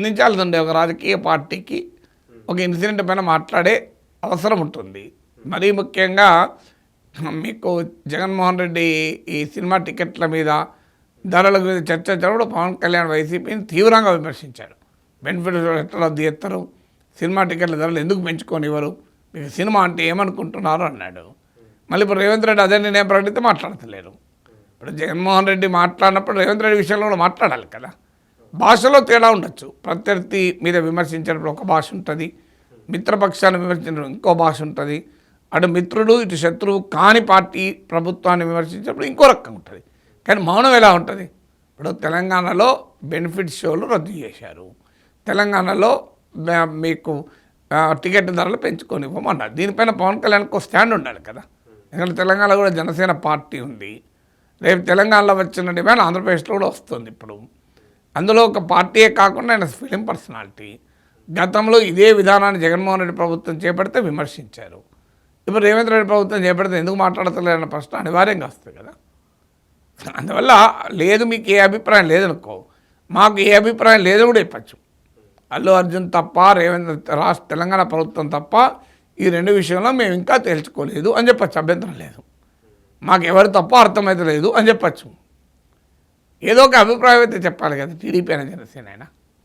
స్పందించాల్సి ఉండే ఒక రాజకీయ పార్టీకి ఒక ఇన్సిడెంట్ పైన మాట్లాడే అవసరం ఉంటుంది. మరీ ముఖ్యంగా మీకు జగన్మోహన్ రెడ్డి ఈ సినిమా టికెట్ల మీద ధరల మీద చర్చ జరిగినప్పుడు పవన్ కళ్యాణ్ వైసీపీని తీవ్రంగా విమర్శించారు. బెనిఫిట్స్ ఎట్లా రద్దు చేస్తారు, సినిమా టికెట్ల ధరలు ఎందుకు పెంచుకోనివ్వరు, మీకు సినిమా అంటే ఏమనుకుంటున్నారు అన్నాడు. మళ్ళీ ఇప్పుడు రేవంత్ రెడ్డి అదే నిర్ణయం ప్రకటిస్తే మాట్లాడతలేరు. ఇప్పుడు జగన్మోహన్ రెడ్డి మాట్లాడినప్పుడు రేవంత్ రెడ్డి విషయంలో కూడా మాట్లాడాలి కదా. భాషలో తేడా ఉండొచ్చు. ప్రత్యర్థి మీద విమర్శించినప్పుడు ఒక భాష ఉంటుంది, మిత్రపక్షాన్ని విమర్శించినప్పుడు ఇంకో భాష ఉంటుంది. అటు మిత్రుడు ఇటు శత్రువు కాని పార్టీ ప్రభుత్వాన్ని విమర్శించినప్పుడు ఇంకో రకంగా ఉంటుంది. కానీ మౌనం ఎలా ఉంటుంది? ఇప్పుడు తెలంగాణలో బెనిఫిట్ షోలు రద్దు చేశారు, తెలంగాణలో మీకు టికెట్ ధరలు పెంచుకోనివ్వమన్నారు. దీనిపైన పవన్ కళ్యాణ్కి ఒక స్టాండ్ ఉండాలి కదా. ఎందుకంటే తెలంగాణలో కూడా జనసేన పార్టీ ఉంది. రేపు తెలంగాణలో వచ్చిన డిమాండ్ ఆంధ్రప్రదేశ్లో కూడా వస్తుంది. ఇప్పుడు అందులో ఒక పార్టీయే కాకుండా ఆయన ఫిలిం పర్సనాలిటీ. గతంలో ఇదే విధానాన్ని జగన్మోహన్ రెడ్డి ప్రభుత్వం చేపడితే విమర్శించారు. ఇప్పుడు రేవంత్ రెడ్డి ప్రభుత్వం చేపడితే ఎందుకు మాట్లాడతలేరన్న ప్రశ్న అనివార్యంగా వస్తుంది కదా. అందువల్ల లేదు మీకు ఏ అభిప్రాయం లేదనుకో, మాకు ఏ అభిప్రాయం లేదని కూడా చెప్పచ్చు. అల్లు అర్జున్ తప్ప, తెలంగాణ ప్రభుత్వం తప్ప ఈ రెండు విషయంలో మేము ఇంకా తేల్చుకోలేదు అని చెప్పచ్చు. అభ్యంతరం లేదు. మాకు ఎవరు తప్ప అర్థమైతే లేదు అని చెప్పచ్చు. ఏదో ఒక అభిప్రాయం అయితే చెప్పాలి కదా, టీడీపీ అయినా జనసేన అయినా.